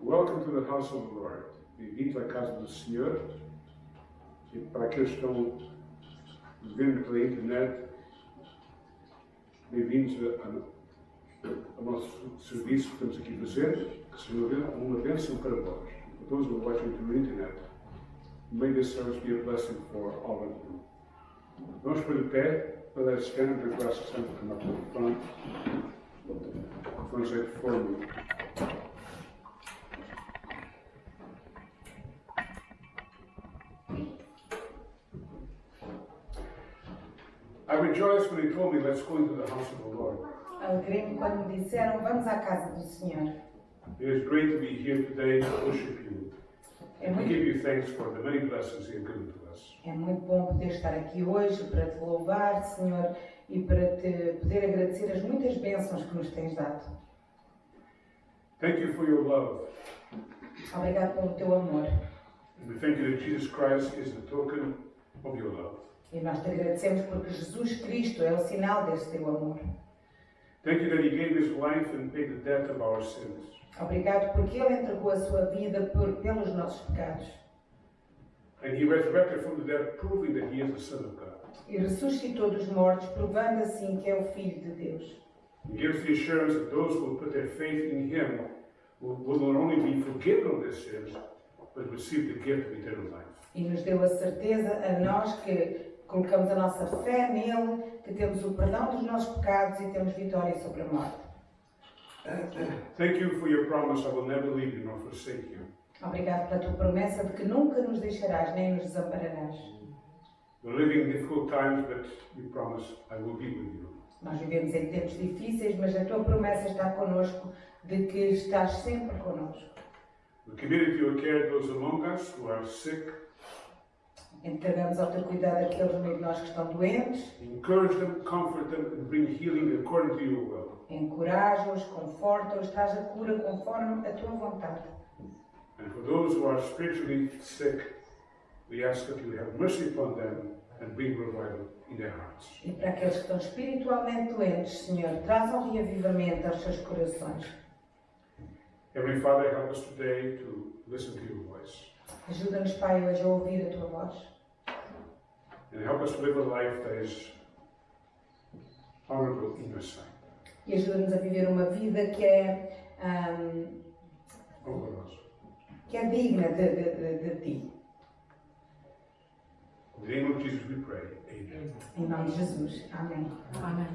Welcome to the house of the Lord. Bem-vindo à casa do Senhor. E para aqueles que estão vendo pela internet, bem-vindos ao nosso serviço que estamos aqui a fazer, que seja uma bênção para vós. For those who are watching through the internet, may this service be a blessing for all of you. Vamos pôr de pé para a scanner the glass to come up to the front. Vamos ver forma. I rejoiced when he told me, let's go into the house of the Lord. Alegrei-me quando me disseram, vamos à casa do Senhor. It is great to be here today to worship you. É And to muito, give you thanks for the many blessings you have given to us. é muito bom poder estar aqui hoje para te louvar, Senhor, e para te poder agradecer as muitas bênçãos que nos tens dado. Thank you for your love. Obrigado pelo teu amor. And we thank you that Jesus Christ is the token of your love. E nós te agradecemos porque Jesus Cristo é o sinal desse teu amor. Thank you that he gave his life and paid the debt of our sins. Obrigado porque Ele entregou a sua vida pelos nossos pecados. And he resurrected from the dead, proving that he is the Son of God. E ressuscitou dos mortos, provando assim que é o Filho de Deus. He gives the assurance that those who put their faith in him will not only be forgiven of their sins, but receive the gift of eternal life. E nos deu a certeza a nós que colocamos a nossa fé nele, que temos o perdão dos nossos pecados e temos vitória sobre a morte. Thank you for your promise, I will never leave you nor forsake you. Obrigado pela tua promessa de que nunca nos deixarás nem nos desampararás. We're living in difficult times, but you promise I will be with you. Nós vivemos em tempos difíceis, mas a tua promessa está connosco de que estás sempre connosco. We're committed to your care those among us who are sick. Entregamos ao teu cuidado aqueles no meio de nós que estão doentes. Encourage them, comfort them, and bring healing according to your will. Encoraja-os, conforta-os, traz a cura conforme a tua vontade. And for those who are spiritually sick, we ask that you have mercy upon them and bring revival in their hearts. E para aqueles que estão espiritualmente doentes, Senhor, trazam reavivamento aos seus corações. Heavenly Father, help us today to listen to your voice. Ajuda-nos, Pai, hoje a ouvir a tua voz. And help us to live a life that is honorable in your sight. E ajuda-nos a viver uma vida que é Honoroso. digna de ti. In the name of Jesus we pray. Amen. Em nome de Jesus. Amém. Amém.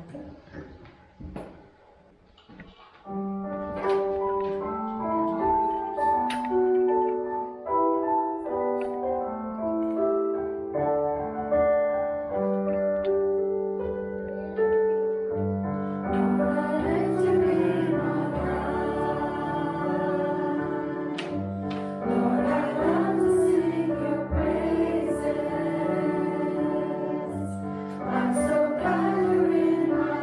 I'm so glad you're in my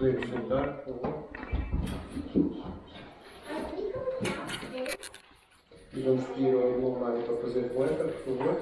Podemos sentar, por favor. E vamos pedir ao irmão Mário para fazer poeta, por favor.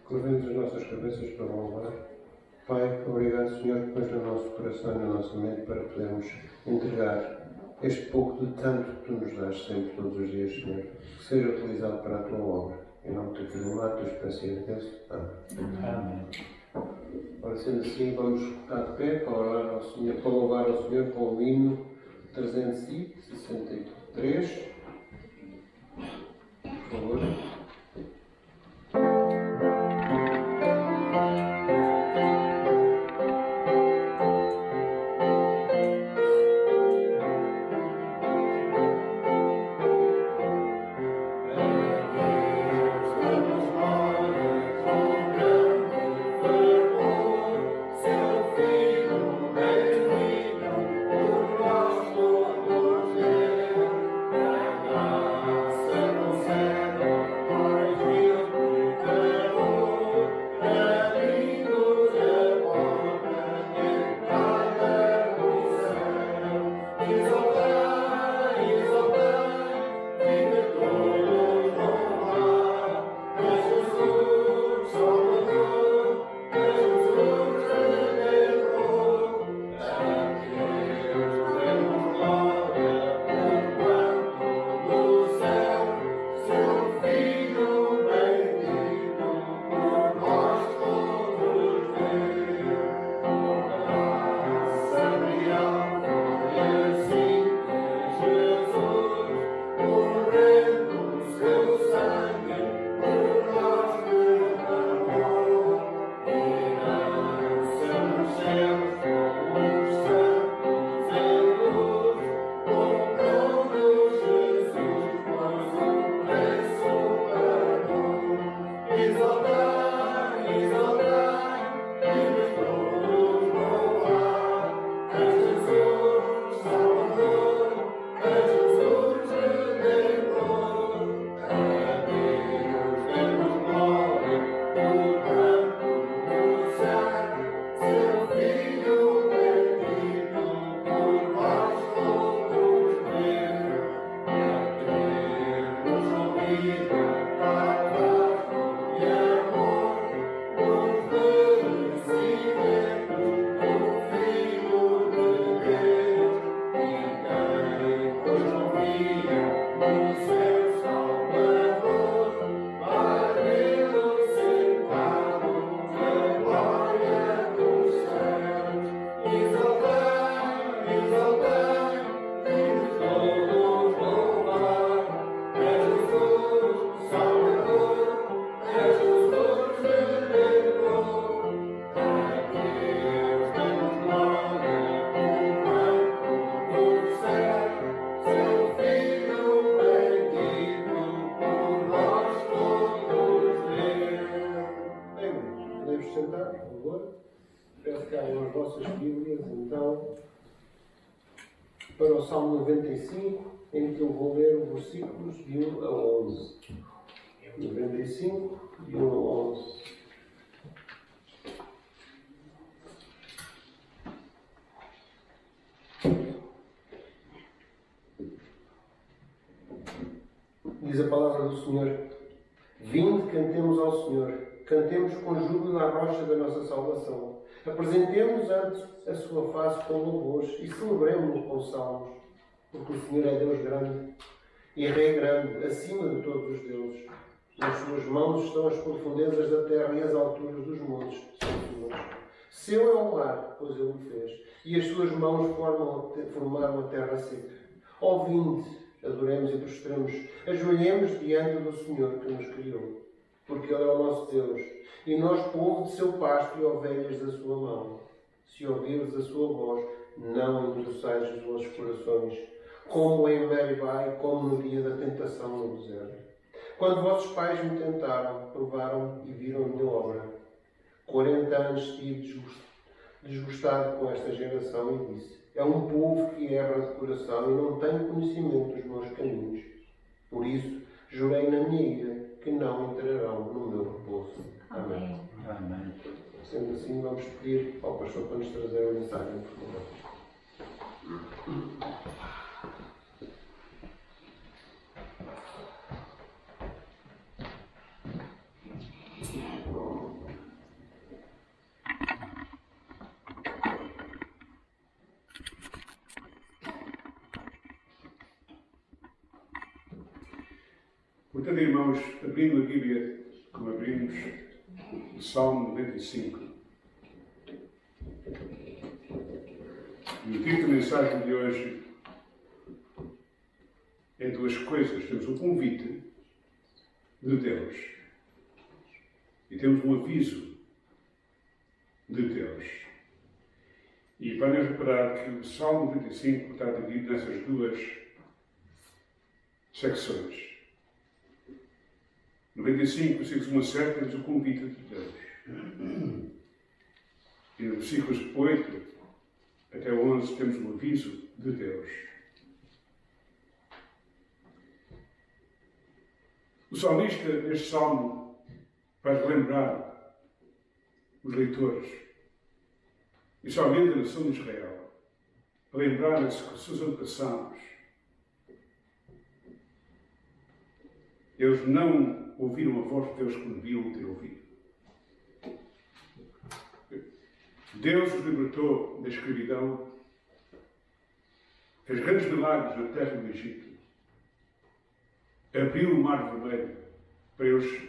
Curvemos as nossas cabeças para louvar. Pai, obrigado, Senhor, que pões no nosso coração e na nossa mente para podermos entregar este pouco de tanto que Tu nos dás sempre, todos os dias, Senhor, que seja utilizado para a Tua obra. Em nome do Teu Filho amado, Teu espécie de Deus. Amém. Ora, sendo assim, vamos ficar de pé para orar ao Senhor, para louvar ao Senhor com o hino 363. Por favor. Para o Salmo 95, em que eu vou ler os versículos de 1 a 11. 95, de 1 a 11. Diz a palavra do Senhor: Vinde, cantemos ao Senhor, cantemos com júbilo na rocha da nossa salvação. Apresentemos ante a sua face com louvores e celebremos-no com salmos, porque o Senhor é Deus grande e Rei grande, acima de todos os deuses. Nas suas mãos estão as profundezas da terra e as alturas dos montes são suas. Seu é o mar, pois ele o fez, e as suas mãos formaram a terra seca. Ó vinde, adoremos e prostremos, ajoelhemos diante do Senhor que nos criou, porque Ele é o nosso Deus, e nós povo de seu pasto e ovelhas da sua mão. Se ouvires a sua voz, não endureçais os vossos corações, como em Meribá e como no dia da tentação no deserto. Quando vossos pais me tentaram, provaram e viram a minha obra. 40 anos estive desgostado com esta geração e disse: é um povo que erra de coração e não tem conhecimento dos meus caminhos. Por isso, jurei na minha ira que não entrarão no meu repouso. Amém. Amém. Sendo assim, vamos pedir ao pastor para nos trazer a mensagem, por favor. Portanto, irmãos, abrindo a Bíblia, como abrimos, o Salmo 95. E o título da mensagem de hoje é duas coisas. Temos um convite de Deus e temos um aviso de Deus. E podem reparar que o Salmo 95 está dividido nessas duas secções. 95, versículos 1 a 7, temos o convite de Deus. E nos versículos 8 até 11 temos o aviso de Deus. O salmista, neste salmo, faz lembrar os leitores, especialmente a nação de Israel, a lembrar-se que os seus antepassados, eles não ouviram a voz de Deus como deviam ter ouvido. Deus os libertou da escravidão, fez grandes milagres na terra do Egito, abriu o mar vermelho para eles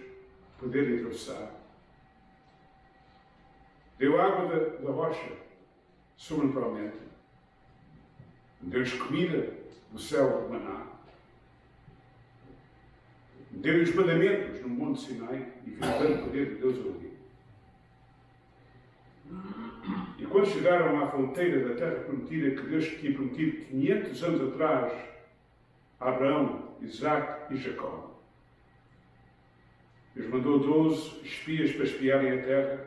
poderem atravessar, deu água da rocha sobrenaturalmente, deu-lhes comida do céu de maná, deu-lhes mandamentos no Monte Sinai e fez grande poder de Deus ali. E quando chegaram à fronteira da terra prometida, que Deus tinha prometido 500 anos atrás a Abraão, Isaac e Jacó, Deus mandou 12 espias para espiarem a terra.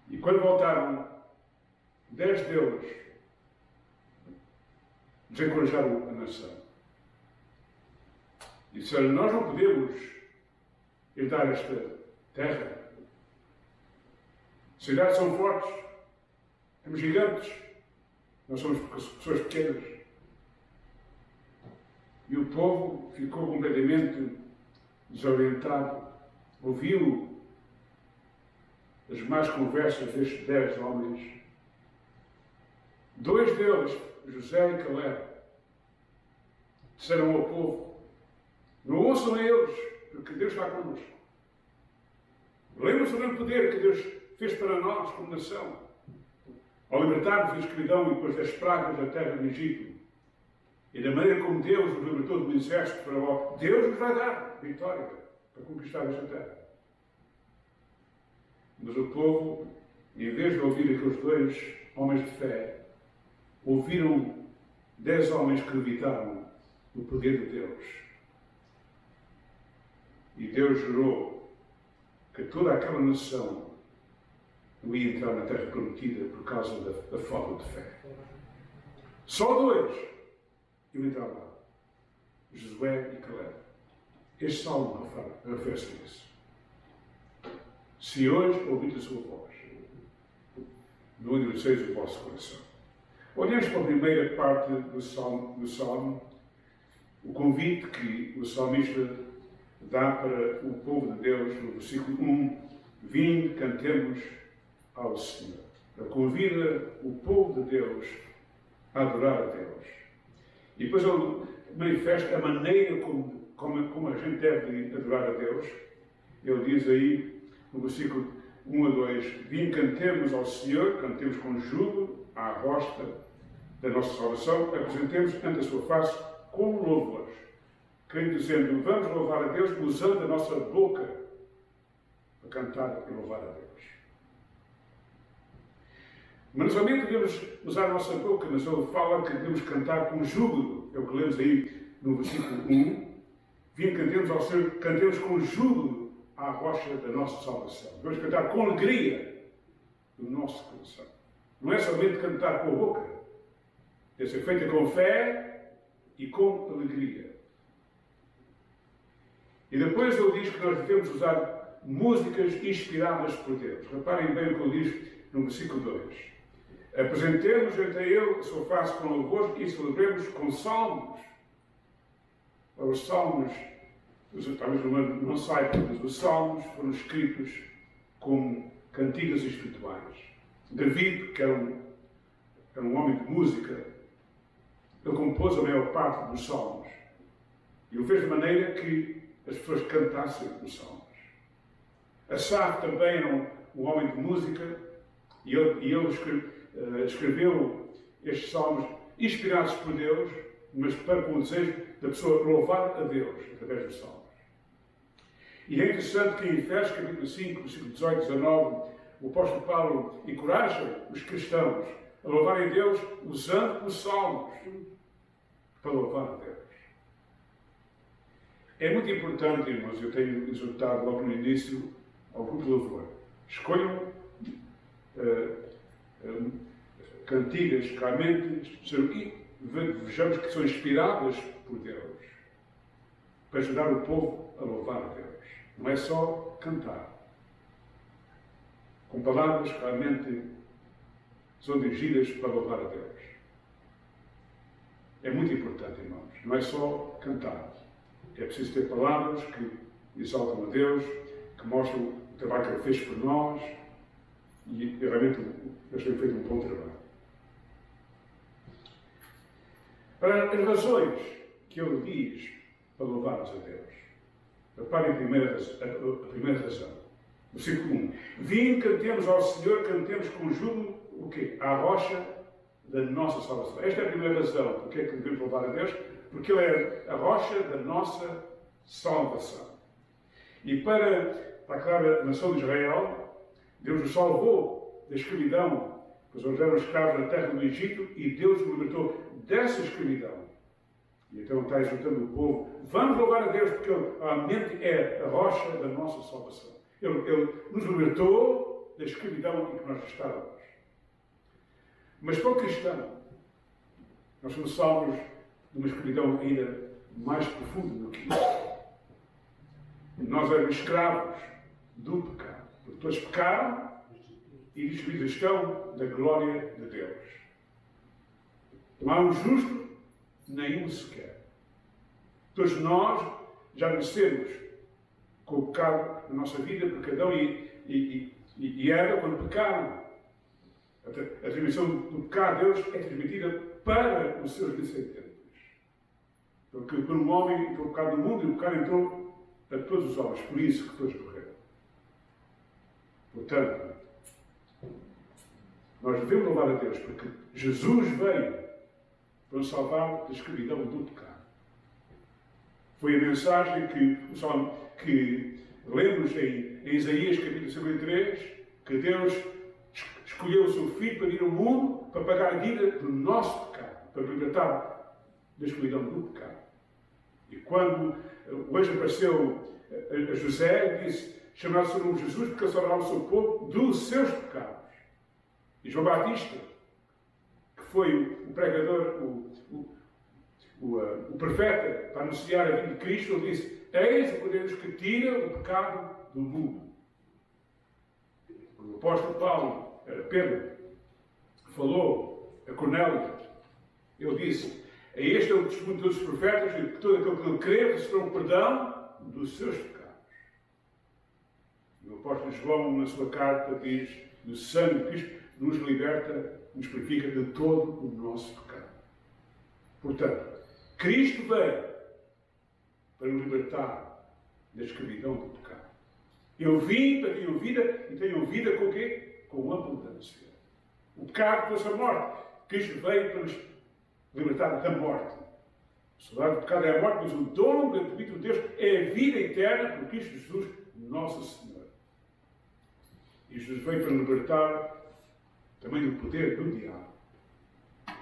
E quando voltaram, 10 deles desencorajaram a nação. E disseram: nós não podemos herdar esta terra. As cidades são fortes, temos gigantes, nós somos pessoas pequenas. E o povo ficou completamente desorientado, ouviu as más conversas destes 10 homens. 2 deles, José e Caleb, disseram ao povo: não ouçam a eles, porque Deus está connosco. Lembram-se do grande poder que Deus fez para nós como nação, ao libertar-nos da escravidão e depois das pragas da terra do Egito, e da maneira como Deus nos libertou do exército de Faraó. Deus nos vai dar vitória para conquistar esta terra. Mas o povo, em vez de ouvir aqueles 2 homens de fé, ouviram 10 homens que levitaram o poder de Deus. E Deus jurou que toda aquela nação não ia entrar na terra prometida por causa da falta de fé. Só 2 iam entrar lá: Josué e Caleb. Este salmo refere-se a isso. Se hoje ouvir a sua voz, não endureceis o vosso coração. Olhamos para a primeira parte do salmo, o convite que o salmista dá para o povo de Deus, no versículo 1: vinde, cantemos ao Senhor. Ele convida o povo de Deus a adorar a Deus. E depois ele manifesta a maneira como a gente deve adorar a Deus. Ele diz aí, no versículo 1 a 2, vim, cantemos ao Senhor, cantemos com júbilo à rocha da nossa salvação, apresentemos ante a sua face com louvores, querendo dizendo, vamos louvar a Deus usando a nossa boca para cantar e louvar a Deus. Mas não somente devemos usar a nossa boca, mas ele fala que devemos cantar com júbilo. É o que lemos aí no versículo 1. Vim, cantemos ao Senhor, cantemos com júbilo à rocha da nossa salvação. Devemos cantar com alegria do nosso coração. Não é somente cantar com a boca. Deve ser feita com fé e com alegria. E depois ele diz que nós devemos usar músicas inspiradas por Deus. Reparem bem o que ele diz no versículo 2. Apresentemos ante ele a sua face com louvor e celebremos com salmos. Os salmos, talvez não saiba, mas os salmos foram escritos como cantigas espirituais. David, que era um homem de música, ele compôs a maior parte dos salmos. E ele fez de maneira que as pessoas cantassem os salmos. Asaf também era um homem de música e ele escreveu estes salmos inspirados por Deus, mas com o desejo da pessoa louvar a Deus através dos salmos. E é interessante que em Efésios capítulo 5, versículo 18 e 19, o apóstolo Paulo encoraja os cristãos a louvarem a Deus usando os salmos para louvar a Deus. É muito importante, irmãos, eu tenho exortado logo no início ao grupo de louvor. Escolham cantigas que realmente vejamos que são inspiradas por Deus para ajudar o povo a louvar a Deus. Não é só cantar. Com palavras que realmente são dirigidas para louvar a Deus. É muito importante, irmãos. Não é só cantar. É preciso ter palavras que exaltam a Deus, que mostram o trabalho que Ele fez por nós e realmente eles têm feito um bom trabalho. Para as razões que Ele diz para louvarmos a Deus. Reparem a primeira razão. Versículo 1. Vim, cantemos ao Senhor, cantemos com júbilo, o quê? À rocha da nossa salvação. Esta é a primeira razão. Porque é que devemos louvar a Deus? Porque Ele é a rocha da nossa salvação. E para aclarar a nação de Israel, Deus os salvou da escravidão, pois eles eram escravos na terra do Egito, e Deus os libertou dessa escravidão. E então está exortando o povo, vamos louvar a Deus, porque Ele realmente é a rocha da nossa salvação. Ele nos libertou da escravidão em que nós estávamos. Mas para o cristão, nós somos salvos de uma escravidão ainda mais profunda do que isso. Nós éramos escravos do pecado. Porque todos pecaram e destituídos estão da glória de Deus. Não há um justo, nenhum sequer. Todos nós já nascemos com o pecado na nossa vida, porque Adão e Eva, quando pecaram, a transmissão do pecado de Deus é transmitida para os seus descendentes. Porque quando um homem entrou o pecado no mundo, e o pecado entrou a todos os homens, por isso que todos morreram. Portanto, nós devemos louvar a Deus, porque Jesus veio para nos salvar da escravidão do pecado. Foi a mensagem que lemos em Isaías capítulo 53, que Deus escolheu o seu Filho para vir ao mundo para pagar a dívida do nosso pecado, para libertar da escravidão do pecado. E quando o anjo apareceu a José, disse, chamado seu nome Jesus, porque ele salvará o seu povo dos seus pecados. E João Batista, que foi o pregador, o profeta, para anunciar a vinda de Cristo, ele disse, eis o Cordeiro que tira o pecado do mundo. O apóstolo Paulo, Pedro, falou a Cornélio, ele disse, este é o testemunho de todos os profetas, e que todo aquele que ele crê receberá o perdão dos seus pecados. E o apóstolo João, na sua carta, diz, o sangue de Cristo nos liberta, nos purifica de todo o nosso pecado. Portanto, Cristo veio para nos libertar da escravidão do pecado. Eu vim para que tenham vida e tenham vida com o quê? Com abundância. O pecado trouxe a morte. Cristo veio para nos libertar da morte. O salário do pecado é a morte, mas o dom gratuito de Deus é a vida eterna por Cristo Jesus, nosso Senhor. E Jesus veio para libertar também do poder do diabo.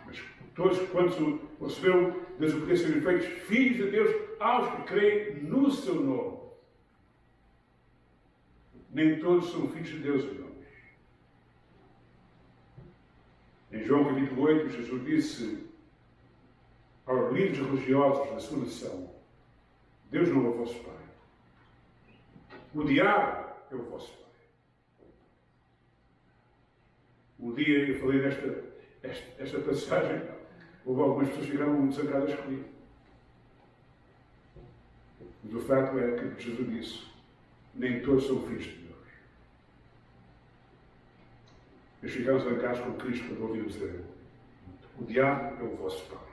Mas todos quantos receberam Deus o poder serem feitos filhos de Deus aos que creem no seu nome. Nem todos são filhos de Deus, irmãos. Em João capítulo 8, Jesus disse aos líderes religiosos da sua nação: Deus não é o vosso Pai. O diabo é o vosso Pai. Um dia eu falei esta passagem, houve algumas pessoas que ficaram muito zangadas comigo. Mas o facto é que Jesus disse: nem todos são filhos de Deus. Eles ficaram zangados com Cristo quando ouviram dizer: o diabo é o vosso Pai.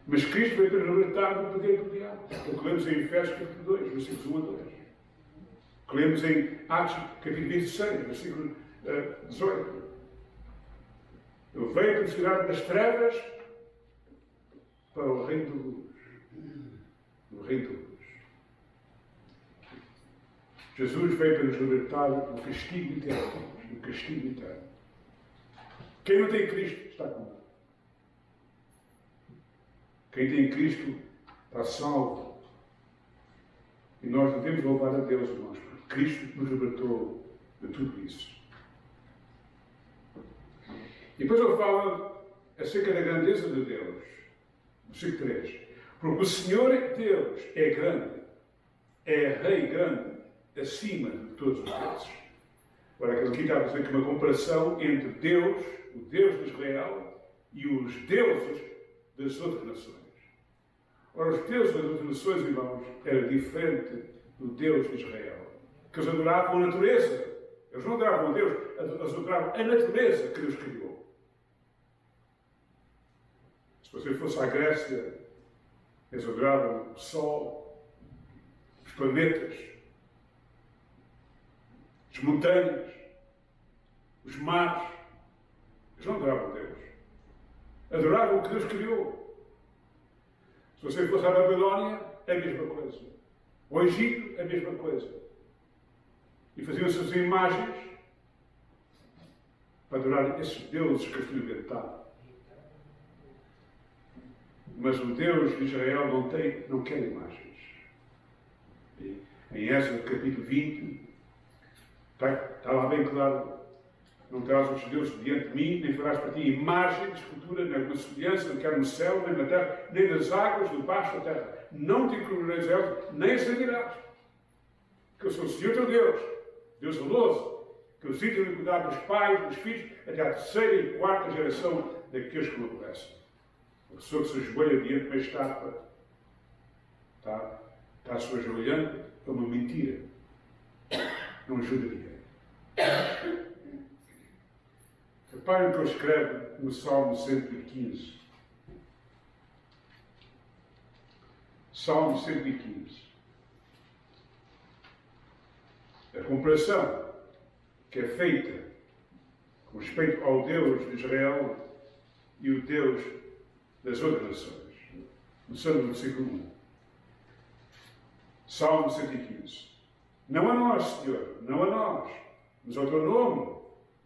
Mas Cristo veio para nos libertar do poder do diabo. É o que lemos em Efésios capítulo 2, versículos 1 a 2. Que lemos em Atos capítulo 26, versículo 18. Ele veio para nos tirar das trevas para o reino de luz. O reino de luz. Jesus veio para nos libertar do castigo eterno. Do castigo eterno. Quem não tem Cristo está condenado. Quem tem Cristo está salvo. E nós devemos louvar a Deus, irmãos, porque Cristo nos libertou de tudo isso. E depois ele fala acerca da grandeza de Deus. Versículo 3. Porque o Senhor Deus é grande, é Rei grande, acima de todos os deuses. Ora, aqui está a dizer que uma comparação entre Deus, o Deus de Israel, e os deuses das outras nações. Ora, os deuses das outras nações, irmãos, era diferente do Deus de Israel. Que eles adoravam a natureza. Eles não adoravam a Deus, eles adoravam a natureza que Deus criou. Se você fosse à Grécia, eles adoravam o Sol, os planetas, as montanhas, os mares. Eles não adoravam a Deus. Adoravam o que Deus criou. Se você fosse à Babilónia, é a mesma coisa. O Egito, é a mesma coisa. E faziam-se as imagens para adorar esses deuses que eles tinham inventado. Mas o Deus de Israel não quer imagens. E em Êxodo capítulo 20, está lá bem claro: não terás os deuses diante de mim, nem farás para ti imagem de escultura, nem alguma semelhança, quer no céu, nem na terra, nem nas águas debaixo da terra. Não te inclinarás a elas, nem as servirás. Que eu sou o Senhor teu Deus, Deus zeloso, que eu sinto a iniquidade dos pais, dos filhos, até à terceira e quarta geração daqueles que me aborrecem. A pessoa que se ajoelha diante de uma estátua está se ajoelhando para uma mentira. Não ajuda ninguém. Reparem o que ele escreve no Salmo 115. Salmo 115. A comparação que é feita com respeito ao Deus de Israel e o Deus das outras nações. Começando no versículo 1. Salmo 115. Não a nós, Senhor, não a nós, mas ao teu nome,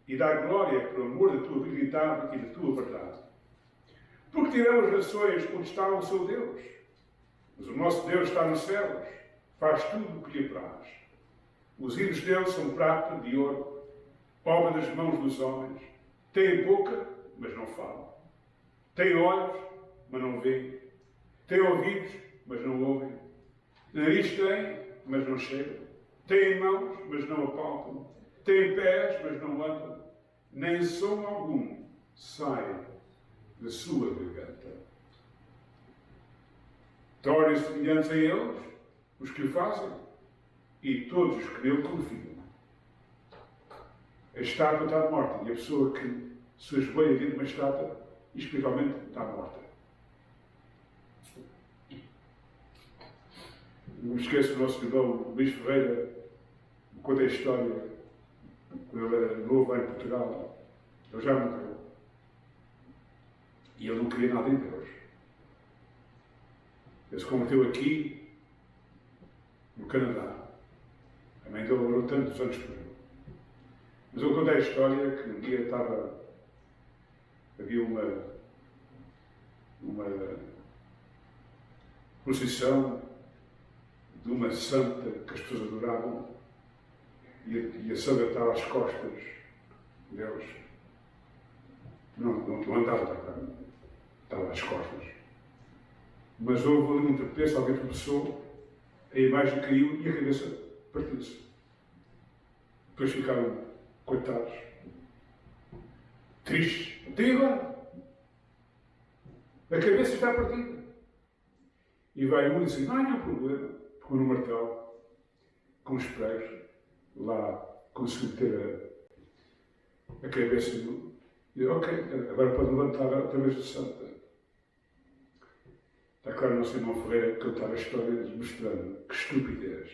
e dá glória pelo amor da tua dignidade e da tua verdade. Porque tiramos as nações onde está o seu Deus. Mas o nosso Deus está nos céus, faz tudo o que lhe apraz. Os ídolos deles são prata de ouro, obra das mãos dos homens. Têm boca, mas não falam. Têm olhos, mas não veem. Têm ouvidos, mas não ouvem. Nariz têm, mas não cheiram. Têm mãos, mas não apalpam. Têm pés, mas não andam. Nem som algum sai da sua garganta. Tornem-se semelhantes a eles, os que o fazem, e todos os que nele confiam. A estátua está morta, e a pessoa que se ajoelha diante de uma estátua, espiritualmente está morta. Não me esqueço do nosso irmão Luís Ferreira, me conta a história, quando ele era novo lá em Portugal. Ele já morreu. E ele não queria nada em Deus. Ele se converteu aqui, no Canadá. A mãe dele demorou tantos anos por ele. Mas eu contei a história que um dia havia uma procissão de uma santa que as pessoas adoravam e a santa estava às costas deles. Não andava para cá, estava às costas. Mas houve ali um tropeço, alguém tropeçou, a imagem caiu e a cabeça partiu-se. Depois ficaram coitados, tristes. Até agora, a cabeça está partida. E vai um e diz: não há nenhum problema, pegou no martelo, com os pregos, lá conseguiu meter a cabeça no. E ok, agora pode levantar outra vez a santa. Está claro, o nosso irmão Ferreira contar a história mostrando que estupidez.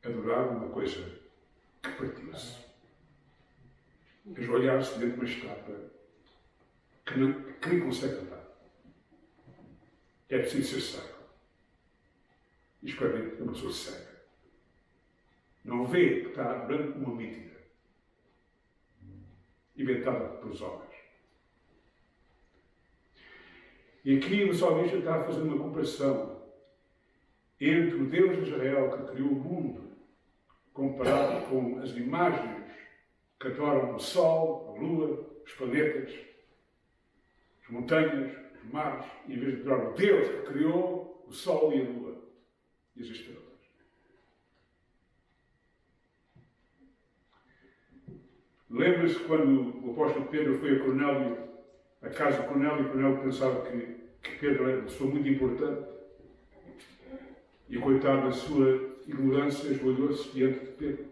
Adorar uma coisa que partiu-se. Ajoelhar-se dentro de uma estátua que nem consegue andar. É preciso ser cego. Isto para mim é uma pessoa cega. Não vê que está durante uma mentira inventada pelos homens. E aqui o salmista está a fazer uma comparação entre o Deus de Israel que criou o mundo, comparado com as imagens que adoram o sol, a lua, os planetas, as montanhas, os mares, em vez de adorar o Deus que criou o sol e a lua e as estrelas. Lembra-se quando o apóstolo Pedro foi a Cornélio, a casa de Cornélio, e Cornélio pensava que Pedro era uma pessoa muito importante. E coitado da sua ignorância, ajoelhou-se diante de Pedro.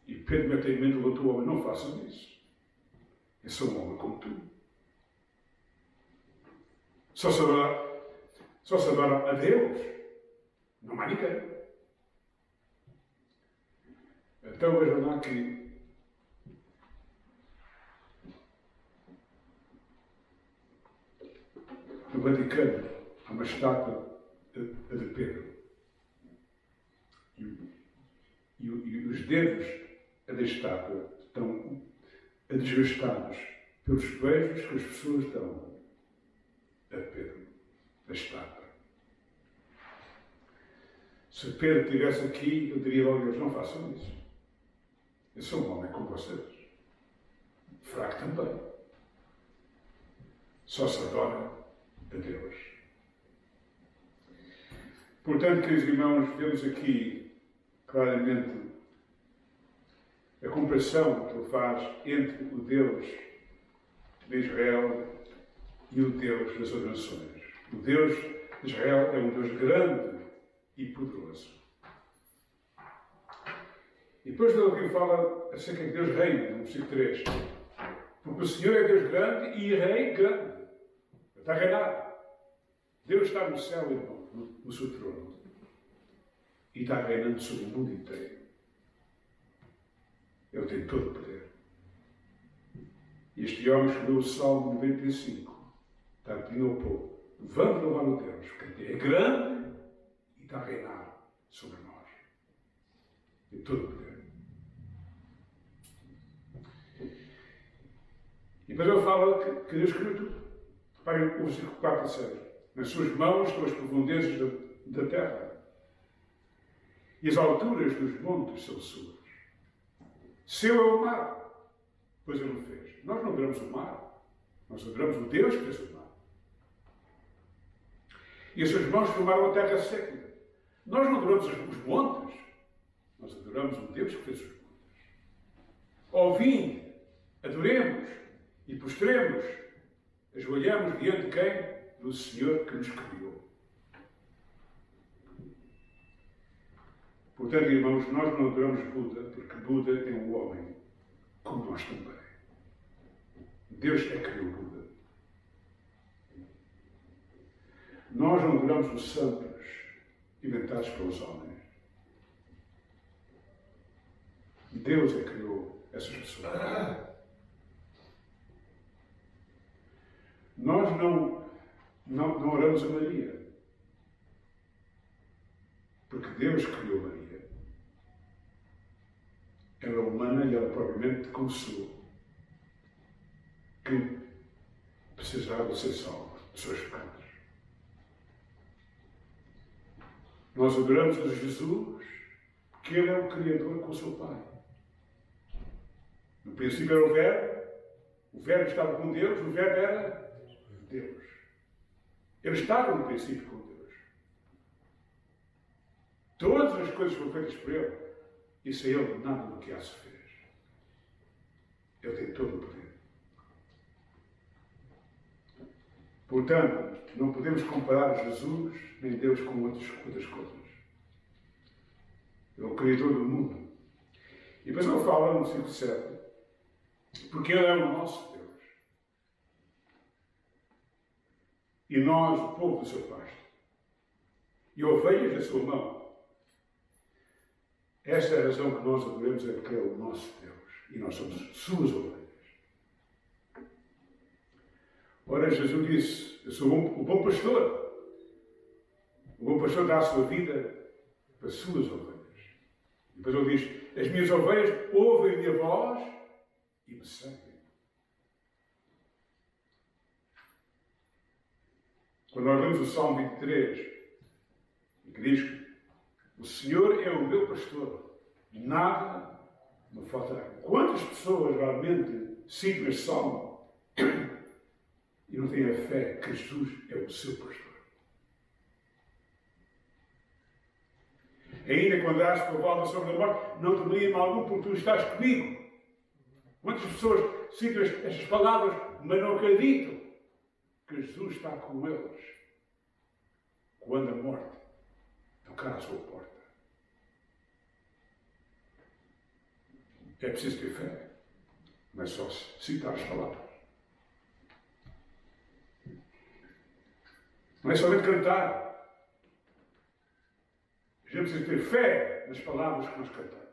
E Pedro imediatamente levantou o homem: não façam isso. Eu sou um homem como tu. Só se adora a Deus. Não há ninguém. Então vejam lá que no Vaticano há uma estátua a de Pedro. E os dedos da estátua estão desgastados pelos beijos que as pessoas dão a Pedro, a estátua. Se Pedro estivesse aqui, eu diria logo a eles: não façam isso. Eu sou um homem como vocês. Fraco também. Só se adora a Deus. Portanto, queridos irmãos, vemos aqui claramente a comparação que ele faz entre o Deus de Israel e o Deus das outras nações. O Deus de Israel é um Deus grande e poderoso. E depois ele aqui fala acerca de Deus reina, no versículo 3. Porque o Senhor é Deus grande e Rei grande. Está a reinar. Deus está no céu, irmão, no seu trono. E está reinando sobre o mundo inteiro. Ele tem todo o poder. E este homem escreveu o Salmo 95. Está pedindo ao povo: vamos louvar o Deus, porque Ele é grande e está a reinar sobre nós. Tem todo o poder. E depois ele fala que Deus criou tudo. Reparem o versículo 4 e 6. Nas suas mãos estão as profundezas da terra. E as alturas dos montes são suas. Seu é o mar, pois ele o fez. Nós não adoramos o mar, nós adoramos o Deus que fez o mar. E as suas mãos formaram a terra seca. Nós não adoramos os montes, nós adoramos o Deus que fez os montes. Ouvindo, adoremos e postremos, ajoelhamos diante de quem? Do Senhor que nos criou. Portanto, irmãos, nós não adoramos Buda, porque Buda é um homem, como nós também. Deus é que criou Buda. Nós não adoramos os santos, inventados pelos homens. Deus é que criou essas pessoas. Nós não oramos a Maria, porque Deus criou Maria. Ela é humana e ela propriamente confessou que precisava ser salva dos seus pecados. Nós adoramos a Jesus porque Ele é o Criador com o seu Pai. No princípio era o Verbo estava com Deus, o Verbo era Deus. Ele estava no princípio com Deus. Todas as coisas foram feitas por Ele, e sem Ele nada do que há se fez. Ele tem todo o poder. Portanto, não podemos comparar Jesus nem Deus com outras coisas. Ele é o Criador do mundo. E depois ele fala no versículo 7, porque Ele é o nosso Deus. E nós, o povo do seu pasto. E ovelhas da sua mão. Esta é a razão que nós adoramos, é porque Ele é o nosso Deus. E nós somos suas ovelhas. Ora, Jesus disse, eu sou o bom pastor. O bom pastor dá a sua vida para as suas ovelhas. E depois ele diz, as minhas ovelhas ouvem a minha voz e me seguem. Quando nós lemos o Salmo 23, que diz que o Senhor é o meu pastor, nada me faltará. Quantas pessoas realmente citam este Salmo e não têm a fé que Jesus é o seu pastor? Ainda quando andas pelo vale da sombra da morte, não temeria mal algum, porque tu estás comigo. Quantas pessoas citam estas palavras, mas não acreditam que Jesus está com eles quando a morte tocar à sua porta? É preciso ter fé, não é só citar as palavras. Não é somente cantar. A gente precisa ter fé nas palavras que nós cantamos.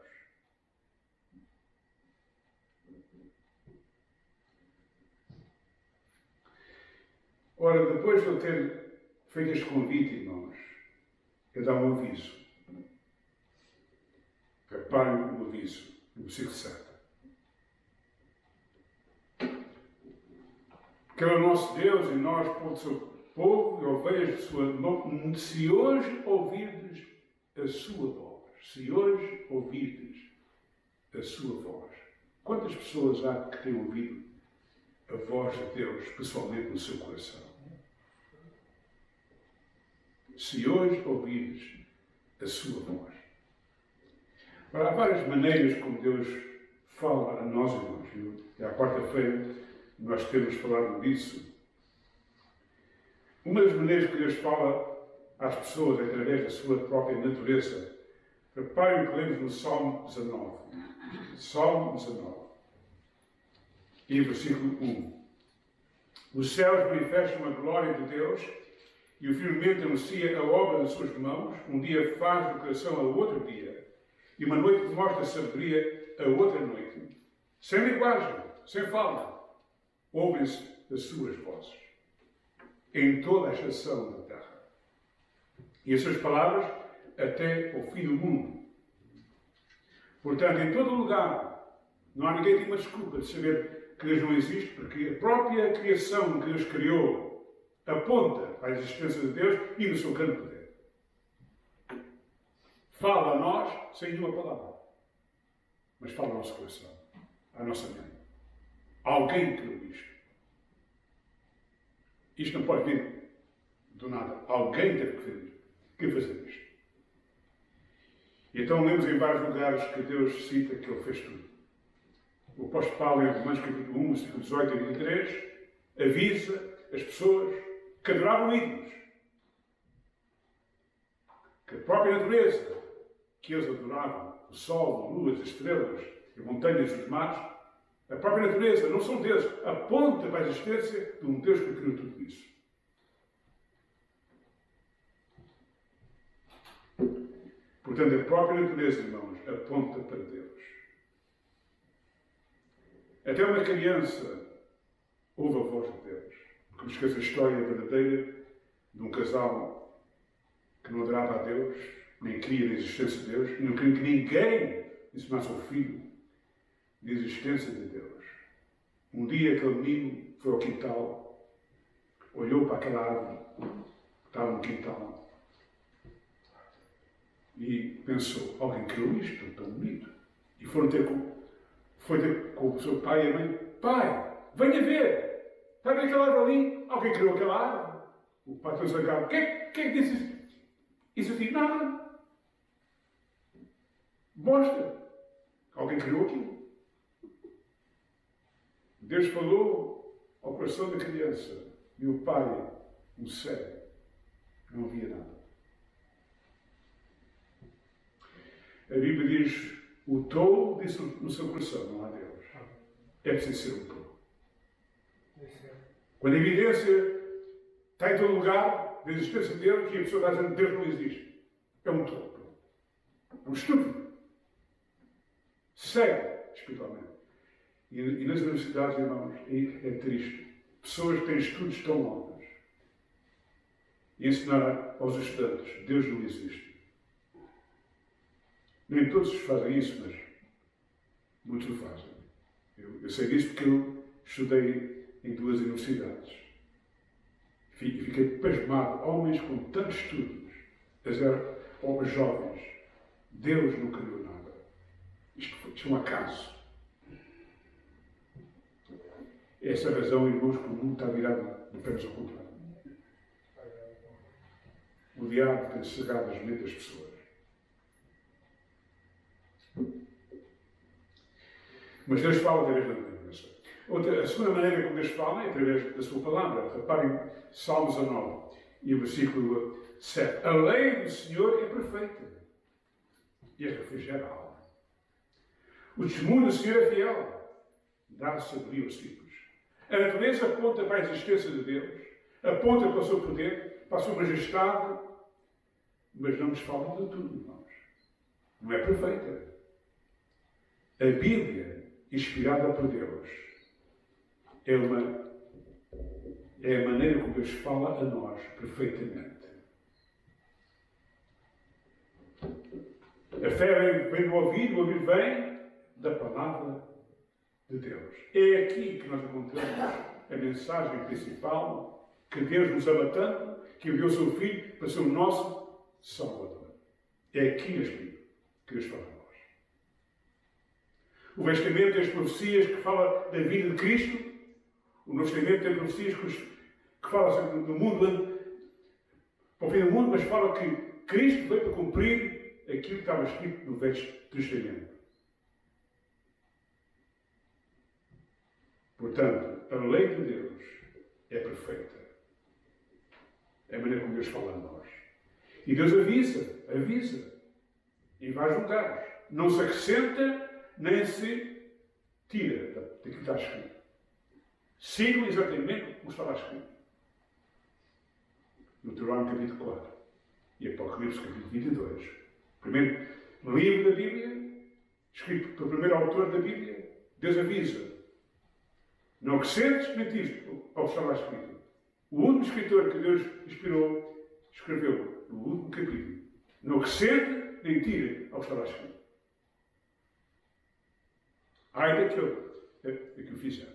Ora, depois de eu ter feito este convite, irmãos, eu dou um aviso. Preparem o aviso, no versículo 7. Que é o nosso Deus e nós, povo do seu povo, e ovelhas de sua mão, se hoje ouvirdes a sua voz, se hoje ouvirdes a sua voz. Quantas pessoas há que têm ouvido a voz de Deus pessoalmente no seu coração? Se hoje ouvirdes a sua voz. Ora, há várias maneiras como Deus fala a nós, irmãos. E à quarta-feira nós temos falado disso. Uma das maneiras que Deus fala às pessoas através da sua própria natureza. Reparem o que lemos no Salmo 19. Salmo 19. E versículo 1. Os céus manifestam a glória de Deus e o firmamento anuncia a obra das suas mãos. Um dia faz do coração a outro dia e uma noite mostra a sabedoria a outra noite. Sem linguagem, sem fala, ouvem-se as suas vozes em toda a estação da terra. E as suas palavras até ao fim do mundo. Portanto, em todo lugar, não há ninguém que tenha uma desculpa de saber que Deus não existe, porque a própria criação que Deus criou aponta para a existência de Deus e no seu grande poder. Fala a nós sem nenhuma palavra, mas fala ao nosso coração, à nossa mente. Alguém criou isto. Isto não pode vir do nada. Alguém teve que fazer isto. E então lemos em vários lugares que Deus cita que Ele fez tudo. O apóstolo Paulo, em Romanos capítulo 1, versículo 18 e 23, avisa as pessoas que adoravam ídolos. Que a própria natureza que eles adoravam, o sol, a lua, as estrelas, as montanhas, os mares, a própria natureza, não são deuses, aponta para a existência de um Deus que criou tudo isso. Portanto, a própria natureza, irmãos, aponta para Deus. Até uma criança ouve a voz de Deus. Como esquece a história verdadeira de um casal que não adorava a Deus, nem cria na existência de Deus, e não queria que ninguém ensinasse ao filho da existência de Deus. Um dia aquele menino foi ao quintal, olhou para aquela árvore que estava no quintal e pensou, alguém criou isto tão bonito. E foi ter com o seu pai e a mãe, pai, venha ver, está a ver aquela árvore ali? Alguém criou aquela árvore? O pai foi zangado, quem é que disse isso? Isso eu digo, nada. Mostra. Alguém criou aquilo. Deus falou ao coração da criança e o pai, um cego, não via nada. A Bíblia diz, o tolo disse no seu coração, não há Deus. É preciso ser um tolo. Quando a evidência está em todo lugar da existência de Deus e a pessoa está dizendo que Deus não existe, é um tolo. É um estúpido. Cego, espiritualmente. E nas universidades, irmãos, é triste. Pessoas que têm estudos tão longos e ensinar aos estudantes, Deus não existe. Nem todos fazem isso, mas muitos o fazem. Eu sei disso porque eu estudei em 2 universidades. E fiquei pasmado. Homens com tantos estudos, homens jovens, Deus não criou nada. Isto é um acaso. Essa é a razão, irmãos, que o mundo está virado de pernas ao contrário. O diabo tem cegado as mentes das pessoas. Mas Deus fala através da lembrança. A segunda maneira como Deus fala é através da sua palavra. Reparem, Salmos 19 e o versículo 7. A lei do Senhor é perfeita e refrigera a alma. O testemunho do Senhor é fiel, dá sabedoria aos simples. A natureza aponta para a existência de Deus, aponta para o seu poder, para a sua majestade, mas não nos fala de tudo, irmãos. Não é perfeita. A Bíblia, inspirada por Deus, é a maneira como Deus fala a nós perfeitamente. A fé vem do ouvido, o ouvido vem da palavra de Deus. É aqui que nós encontramos a mensagem principal, que Deus nos ama tanto, que enviou o seu Filho para ser o nosso Salvador. É aqui na Escritura que Deus fala a nós. O Velho Testamento tem as profecias que falam da vida de Cristo. O Novo Testamento tem profecias que falam do mundo, para o fim do mundo, mas fala que Cristo veio para cumprir aquilo que estava escrito no Velho Testamento. Portanto, a lei de Deus é perfeita. É a maneira como Deus fala a nós. E Deus avisa. E vai julgar. Não se acrescenta, nem se tira daquilo que está escrito. Sigam exatamente como está lá escrito. No Deuteronômio capítulo 4 e Apocalipse capítulo 22. Primeiro livro da Bíblia, escrito pelo primeiro autor da Bíblia, Deus avisa. Não acrescentes nem tires ao que está lá escrito. O último escritor que Deus inspirou, escreveu no último capítulo. Não acrescente nem tire ao que está lá escrito. Ai daquilo que o fizer.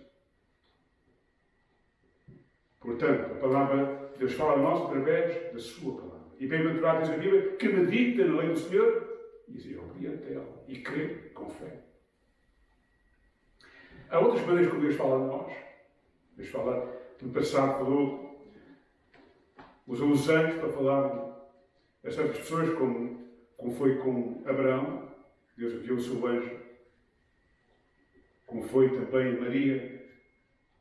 Portanto, a palavra de Deus fala a nós através da sua palavra. E bem-aventurado diz a Bíblia que medita na lei do Senhor e se obediente a ela. E crê com fé. Há outras maneiras como Deus fala a nós. Deus fala, no passado falou, usou os anjos para falar a certas pessoas, como foi com Abraão. Deus enviou o seu anjo. Como foi também Maria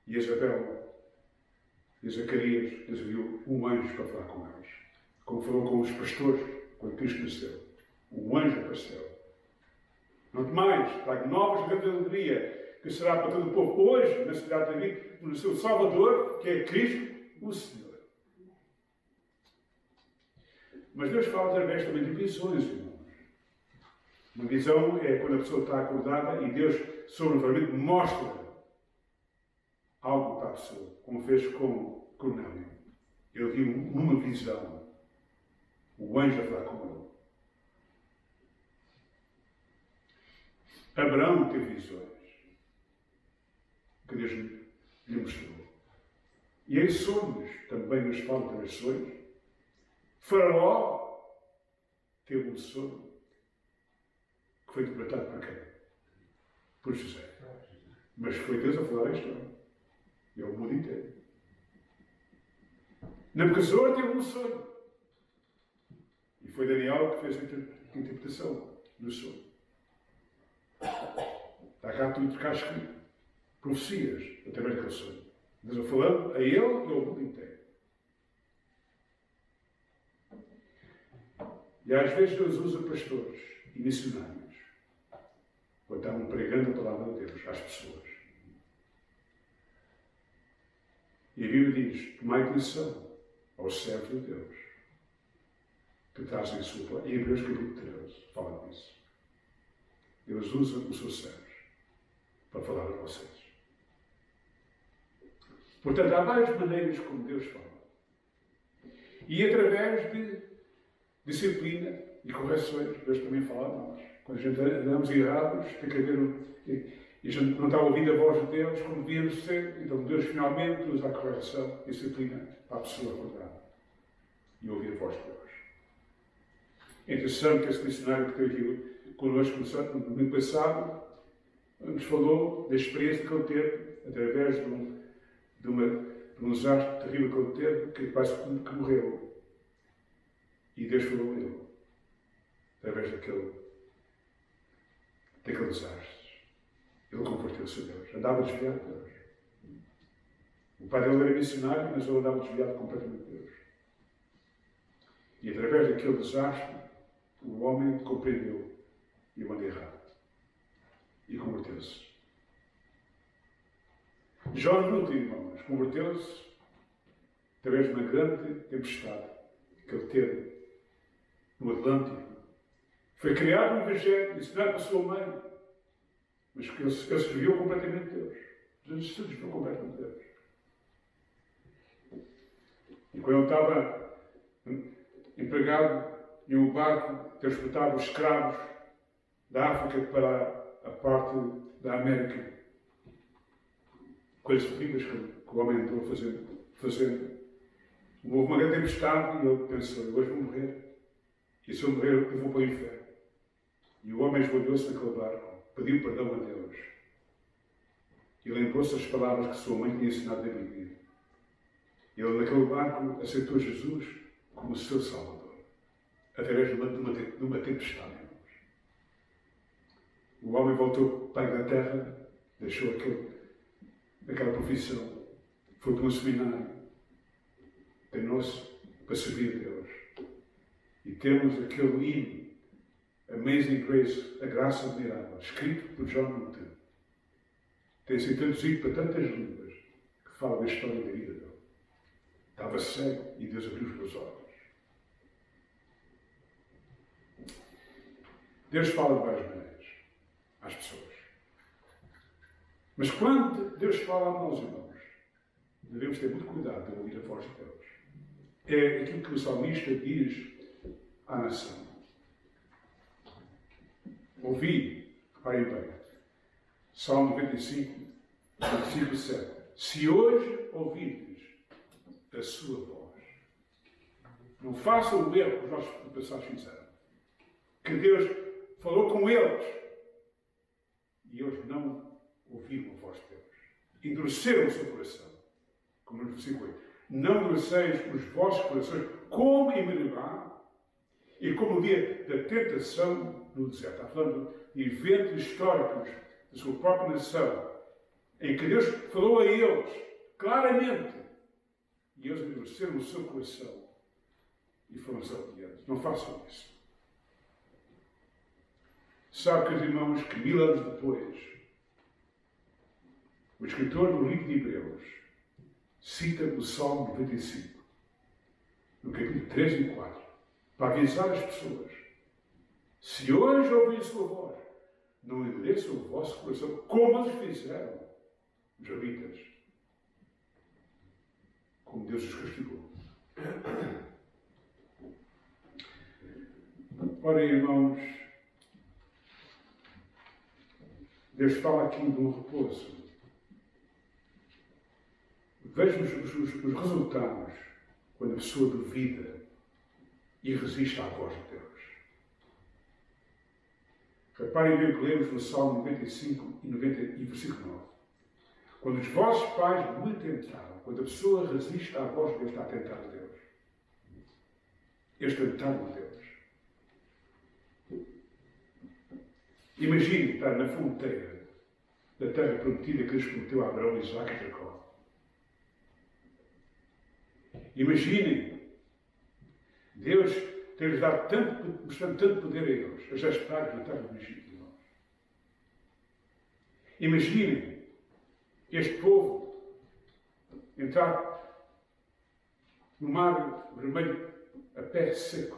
e Isabel e Zacarias, Deus enviou um anjo para falar com eles. Como falou com os pastores, quando Cristo nasceu. Um anjo apareceu. Não demais, trago novas grandes alegria, que será para todo o povo hoje, na cidade de David, no seu Salvador, que é Cristo, o Senhor. Mas Deus fala através também de visões, irmãos. Uma visão é quando a pessoa está acordada e Deus sobrenaturalmente mostra algo para a pessoa, como fez com Cornélio. Ele viu numa visão o anjo a falar com ele. Abraão teve visões que Deus lhe mostrou. E em sonhos, também nos fala das sonhos. Faraó teve um sonho que foi interpretado por quem? Por José. Mas foi Deus a falar a história. E ao mundo inteiro. Nabucodonosor teve um sonho. E foi Daniel que fez a interpretação do sonho. Está cá tudo cá escrito. Profecias através daquele sonho. Deus falando a ele e ao mundo inteiro. E às vezes Deus usa pastores e missionários quando estavam pregando a palavra de Deus às pessoas. E a Bíblia diz: tomai atenção aos servos de Deus que trazem a sua palavra. Em Hebreus capítulo 13 fala disso. Deus usa os seus servos para falar a vocês. Portanto, há várias maneiras como Deus fala. E através de disciplina e correções, Deus também fala a nós. Quando a gente andamos errados, tem que haver e a gente não está ouvindo a voz de Deus como devíamos ser, então Deus finalmente usa a correção e a disciplina para a pessoa acordar e ouvir a voz de Deus. É interessante que esse missionário que esteve aqui connosco no domingo passado nos falou da experiência que ele teve através de um desastre terrível que ele teve, que quase que morreu. E Deus falou a ele, através daquele desastre. Ele converteu-se a Deus. Andava desviado de Deus. O pai dele era missionário, mas ele andava desviado completamente de Deus. E através daquele desastre, o homem compreendeu e o andou errado. E converteu-se. Jó Newton, irmãos, converteu-se através de uma grande tempestade que ele teve no Atlântico. Foi criado um evangelho, ensinado pela sua mãe, mas que ele se desviou completamente de Deus. Jesus se desviou completamente de Deus. E quando ele estava empregado em um barco que transportava os escravos da África para a parte da América, coisas terríveis que o homem entrou fazendo. Houve uma grande tempestade e ele pensou: hoje vou morrer. E se eu morrer, eu vou para o inferno. E o homem esbaldou-se naquele barco, pediu perdão a Deus. E lembrou-se das palavras que sua mãe tinha ensinado na Bíblia. Ele, naquele barco, aceitou Jesus como seu Salvador, através de uma tempestade. O homem voltou para a Inglaterra, deixou aquela profissão, foi para um seminário, treinou-se para servir a Deus. E temos aquele hino, Amazing Grace, a graça admirável, escrito por John Newton. Tem sido traduzido para tantas línguas que fala da história da vida dele. Estava cego e Deus abriu os meus olhos. Deus fala de várias maneiras às pessoas. Mas quando Deus fala a nós, irmãos, devemos ter muito cuidado de ouvir a voz de Deus. É aquilo que o salmista diz à nação. Ouvi, reparem bem, Salmo 95, versículo 7. Se hoje ouvirdes a sua voz, não façam o erro que os nossos antepassados fizeram, que Deus falou com eles e eles não ouviram a voz de Deus. Endureceram o seu coração, como no versículo 8. Não endureceis os vossos corações como em Meribá e como no dia da tentação no deserto. Está falando de eventos históricos da sua própria nação, em que Deus falou a eles claramente e eles endureceram o seu coração e foram desobedientes. Não façam isso. Sabe, queridos irmãos, que 1000 anos depois, o escritor do livro de Hebreus cita o Salmo 95, no capítulo 3 e 4, para avisar as pessoas Se hoje ouvirem sua voz, não endureçam o vosso coração, como eles fizeram, os habitas, como Deus os castigou. Ora, irmãos, Deus fala aqui do repouso. Vejam os resultados quando a pessoa duvida e resiste à voz de Deus. Reparem bem o que lemos no Salmo 95 e versículo 9. Quando os vossos pais me tentaram, quando a pessoa resiste à voz de Deus, está a tentar a Deus. Este tentar a Deus. Imagine estar na fronteira da terra prometida que Deus prometeu a Abraão, Isaac e Jacó. Imaginem Deus ter-lhes dado mostrando tanto poder a eles, as 10 pragas da terra do Egito. Imaginem este povo entrar no mar vermelho a pé seco,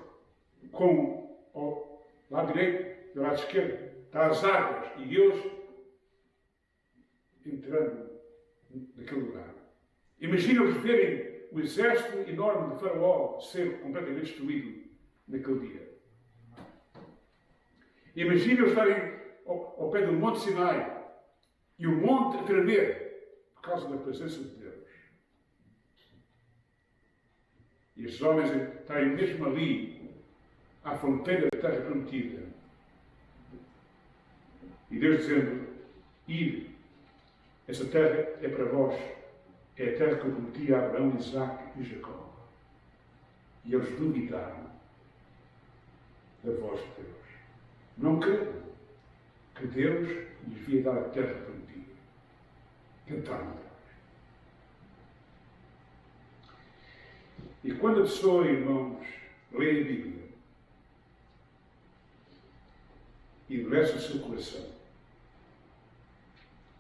com ao lado direito e ao lado esquerdo, está as águas, e eles entrando naquele lugar. Imaginem-os verem o exército enorme de Faraó ser completamente destruído naquele dia. Imaginem-os estarem ao pé do Monte Sinai e o monte a tremer por causa da presença de Deus. E estes homens estarem mesmo ali, à fronteira da terra prometida. E Deus dizendo: ide, essa terra é para vós, é a terra que eu prometi a Abraão, Isaac e Jacó. E eles duvidaram da voz de Deus. Não creram que Deus lhes ia dar a terra prometida. Tentaram Deus. E quando a pessoa, irmãos, lê a Bíblia e endurece o seu coração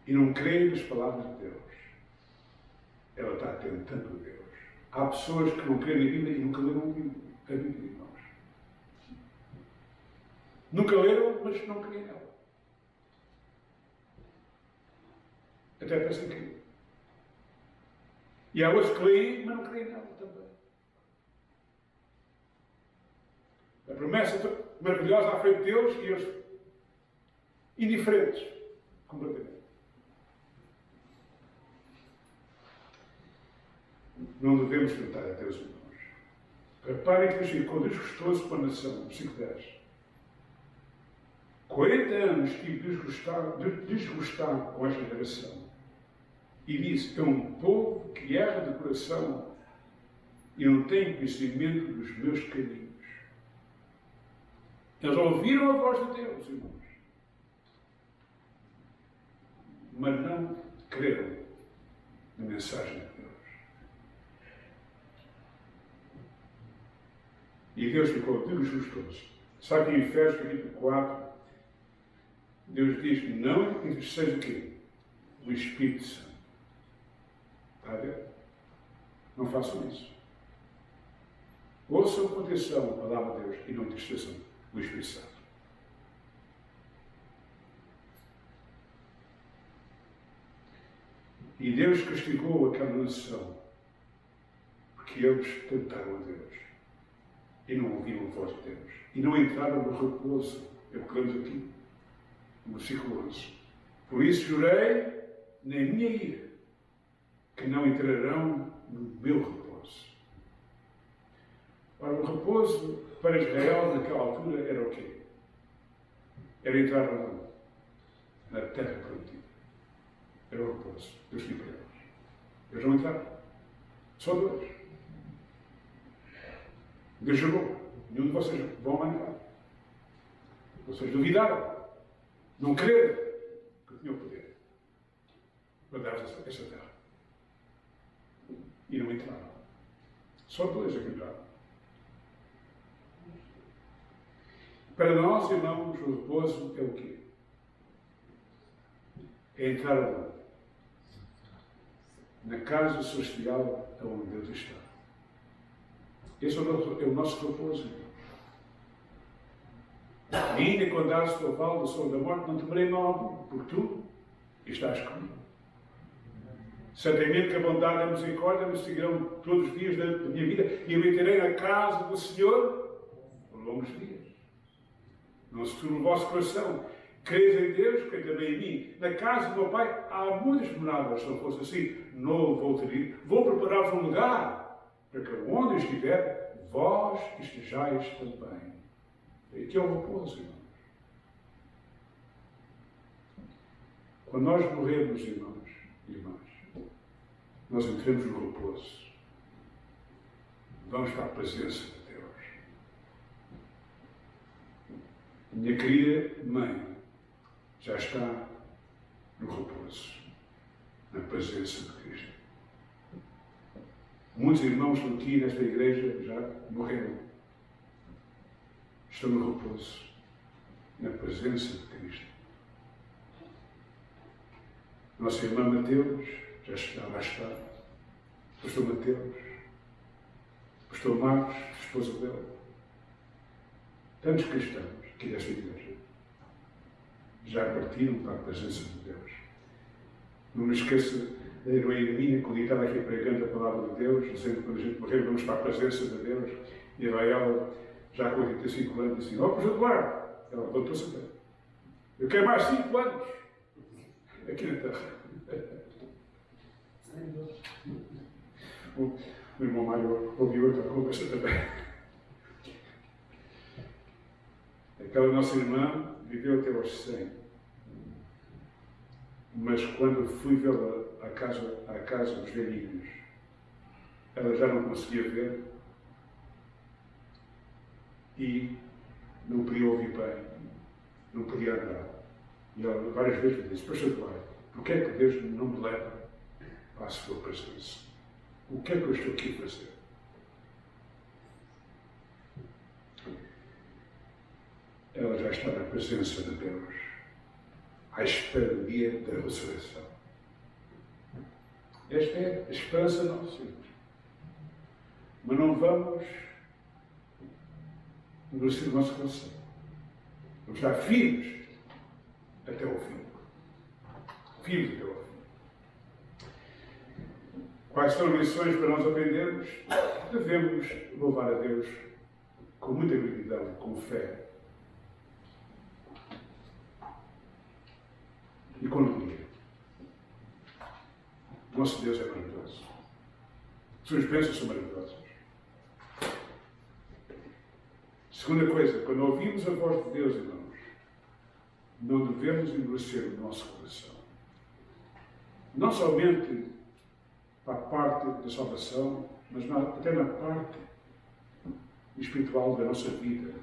e não crê nas palavras de Deus, ela está tentando a Deus. Há pessoas que não creem na Bíblia e nunca leram a Bíblia, irmãos. Nunca leram, mas não creem nela. Até pensam que. E há outros que leem, mas não creem nela também. A promessa maravilhosa à frente de Deus e eles indiferentes, completamente. Não devemos tentar a Deus, irmãos. Reparem que Deus ficou desgostoso com a nação, versículo 10. 40 anos estive desgostado com esta geração. E disse: é um povo que erra de coração e não tem conhecimento dos meus caminhos. Eles ouviram a voz de Deus, irmãos, mas não creram na mensagem de Deus. E Deus ficou desgostoso. Sabe que em Efésios capítulo 4, Deus diz: não entristeçais o quê? O Espírito Santo. Está a ver? Não façam isso. Ouçam com atenção a palavra de Deus e não entristeçam o Espírito Santo. E Deus castigou aquela nação porque eles tentaram a Deus e não ouviram a voz de Deus e não entraram no repouso. É o que lemos aqui no versículo 11. Por isso jurei na minha ira que não entrarão no meu repouso. Ora, o repouso para Israel naquela altura era o quê? Era entrar onde? Na terra prometida. Era o repouso. Deus tinha para eles. Eles não entraram. Só dois. Deus jurou: nenhum de vocês vão lá entrar. Vocês duvidaram. Não creram que tinham poder para dar-vos essa terra. E não entraram. Só dois é que entraram. Para nós, irmãos, o repouso é o quê? É entrar aonde? Na casa celestial onde Deus está. Esse é o nosso repouso, irmãos. E ainda quando andares pelo vale do sombra da morte, não temerei mal, porque tu estás comigo. Certamente que a bondade e a misericórdia me seguirão todos os dias da minha vida e habitarei na casa do Senhor por longos dias. Não se turbe o vosso coração. Creis em Deus, creis também em mim. Na casa do meu Pai há muitas moradas. Se não fosse assim, não voltaria. Vou preparar-vos um lugar para que onde eu estiver, vós estejais também. Aqui é o repouso, irmãos. Quando nós morrermos, irmãos e irmãs, nós entramos no repouso. Vamos para a presença de Deus. Minha querida mãe já está no repouso, na presença de Cristo. Muitos irmãos aqui nesta igreja já morreram. Estão no repouso, na presença de Cristo. Nosso irmão Mateus já está, lá está. Pastor Mateus, Pastor Marcos, esposa dele. Tantos cristãos aqui desta igreja já partiram para a presença de Deus. Não me esqueça da irmã minha, quando eu estava aqui pregando a palavra de Deus, dizendo que quando a gente morrer vamos para a presença de Deus, e vai ela, já com 85 anos, disse assim: ó, Pastor Eduardo, ela levantou-se a pé. Eu quero mais 5 anos aqui na terra. O irmão Mário ouviu outra conversa também. Aquela nossa irmã viveu até aos 100. Mas quando fui vê-la à casa dos velhinhos, ela já não conseguia ver e não podia ouvir bem, não podia andar. E ela várias vezes me disse: Pastor Eduardo, porquê é que Deus não me leva para a sua presença? O que é que eu estou aqui a fazer? Ela já está na presença de Deus, à espera do dia da ressurreição. Esta é a esperança nossa. Mas não vamos endurecer o nosso coração. Vamos estar firmes até ao fim. Firmes até ao fim. Quais são as lições para nós aprendermos? Devemos louvar a Deus com muita gratidão, com fé e com alegria. Nosso Deus é maravilhoso. Suas bênçãos são maravilhosas. Segunda coisa, quando ouvimos a voz de Deus, irmãos, não devemos endurecer o nosso coração. Não somente para a parte da salvação, mas até na parte espiritual da nossa vida.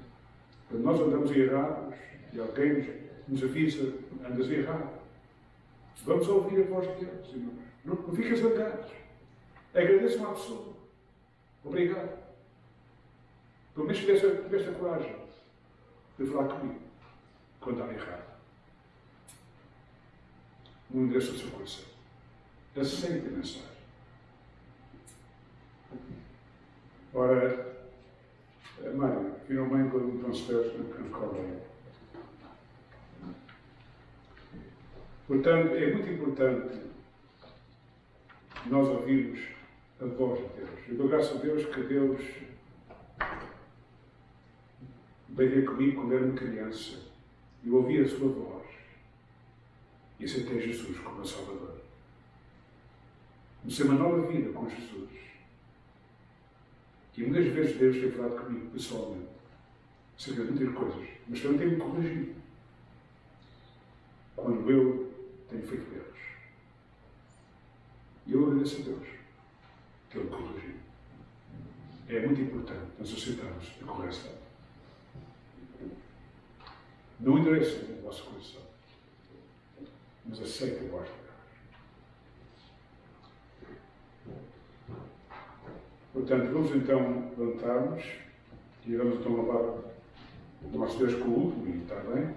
Quando nós andamos errados e alguém nos avisa: andas errado, vamos ouvir a voz de Deus, irmãos. Não fiquem zangados. Agradeçam à pessoa. Obrigado. Pelo menos tiveste a coragem de falar comigo quando está errado. Não endereça o seu coração. Aceite a mensagem. Ora, Mário, finalmente quando me transferes no correio. Portanto, é muito importante nós ouvirmos a voz de Deus. Eu dou graças a Deus que Deus veio comigo quando era uma criança. Eu ouvi a sua voz e aceitei Jesus como meu Salvador. Comecei uma nova vida com Jesus. E muitas vezes Deus tem falado comigo pessoalmente acerca de muitas coisas, mas também tem-me corrigido quando eu tenho feito erros. E eu agradeço a Deus que Ele me corrigiu. É muito importante nós aceitarmos a correção. Não endureçam o vosso coração, mas aceitem a voz de Deus. Portanto, vamos então levantar-nos e vamos então louvar o nosso Deus com o último hino, está bem?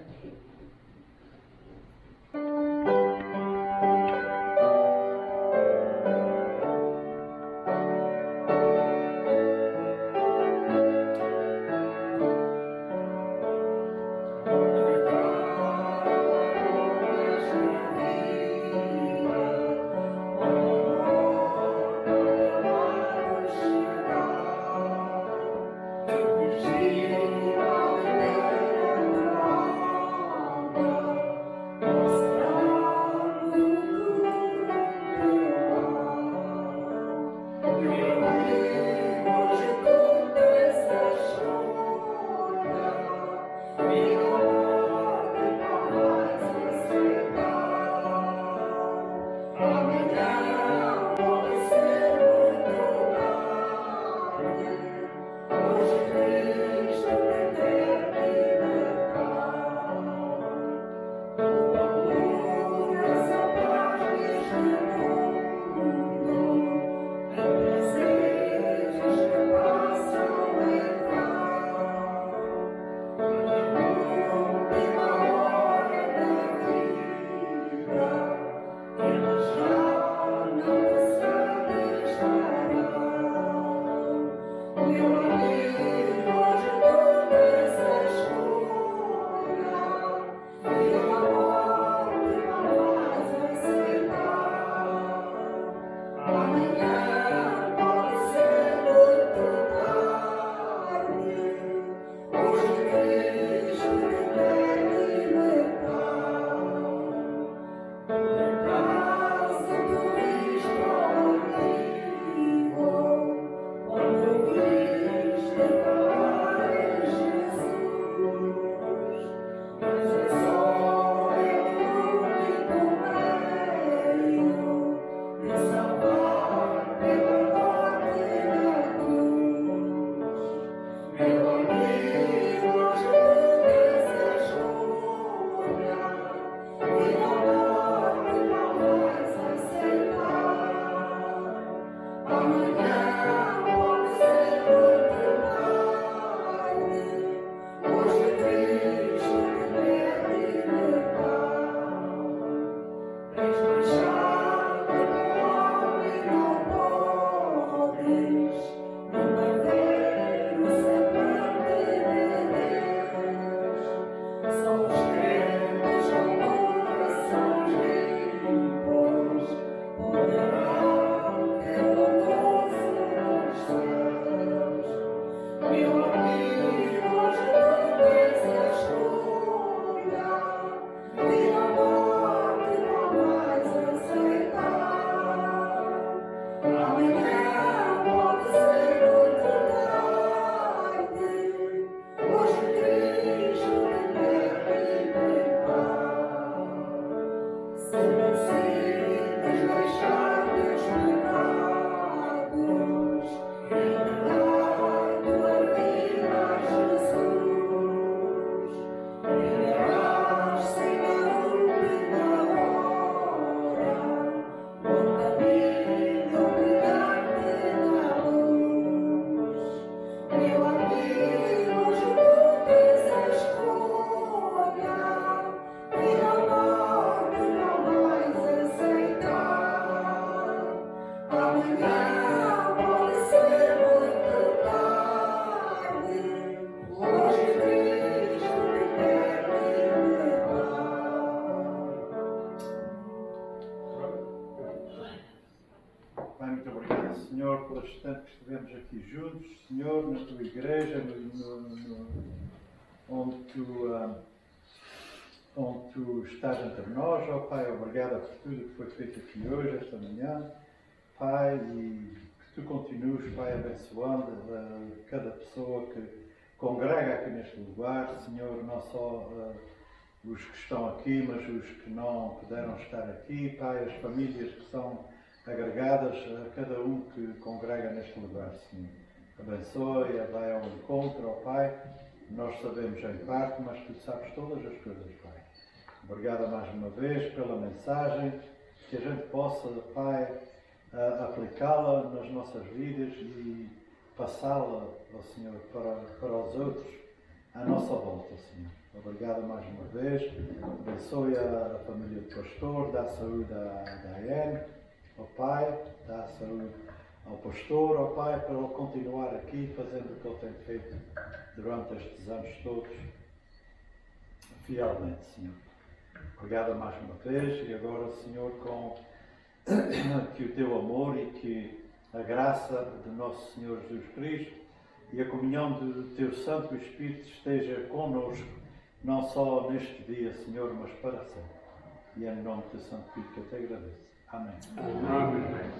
Senhor, por este tempo que estivemos aqui juntos, Senhor, na tua igreja, onde tu estás entre nós, ó Pai, obrigado por tudo que foi feito aqui hoje, esta manhã, Pai, e que tu continues, Pai, abençoando cada pessoa que congrega aqui neste lugar, Senhor, não só os que estão aqui, mas os que não puderam estar aqui, Pai, as famílias que são agregadas a cada um que congrega neste lugar, Senhor. Abençoe, vai ao encontro, ó Pai. Nós sabemos em parte, mas Tu sabes todas as coisas, Pai. Obrigado mais uma vez pela mensagem, que a gente possa, Pai, aplicá-la nas nossas vidas e passá-la, ó Senhor, para os outros à nossa volta, Senhor. Obrigado mais uma vez. Abençoe a família do pastor, dá saúde à Diane, ó Pai, dá saúde ao pastor, ó Pai, para ele continuar aqui fazendo o que ele tem feito durante estes anos todos, fielmente, Senhor. Obrigado mais uma vez e agora, Senhor, com que o Teu amor e que a graça de nosso Senhor Jesus Cristo e a comunhão do Teu Santo Espírito esteja connosco, não só neste dia, Senhor, mas para sempre. E é em nome do Teu Santo Espírito que eu te agradeço. Amém. Amém.